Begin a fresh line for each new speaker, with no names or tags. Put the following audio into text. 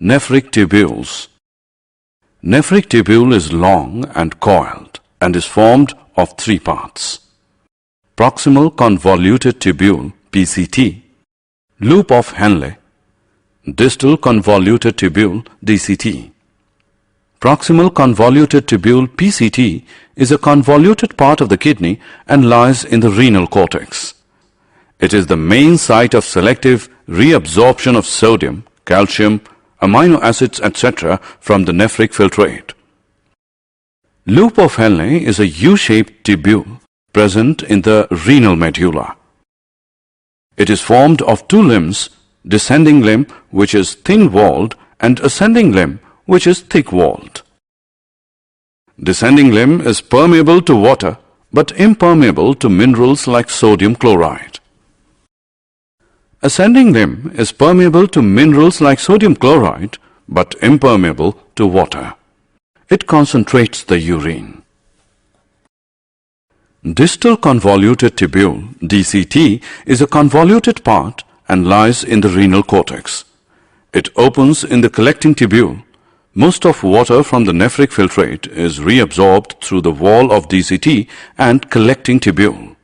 Nephric tubules. Nephric tubule is long and coiled and is formed of three parts: proximal convoluted tubule PCT, loop of Henle, distal convoluted tubule DCT. Proximal convoluted tubule PCT is a convoluted part of the kidney and lies in the renal cortex. It is the main site of selective reabsorption of sodium, calcium, amino acids, etc. from the nephric filtrate. Loop of Henle is a U-shaped tubule present in the renal medulla. It is formed of two limbs, descending limb which is thin-walled and ascending limb which is thick-walled. Descending limb is permeable to water but impermeable to minerals like sodium chloride. Ascending limb is permeable to minerals like sodium chloride but impermeable to water. It concentrates the urine. Distal convoluted tubule DCT is a convoluted part and lies in the renal cortex. It opens in the collecting tubule. Most of water from the nephric filtrate is reabsorbed through the wall of DCT and collecting tubule.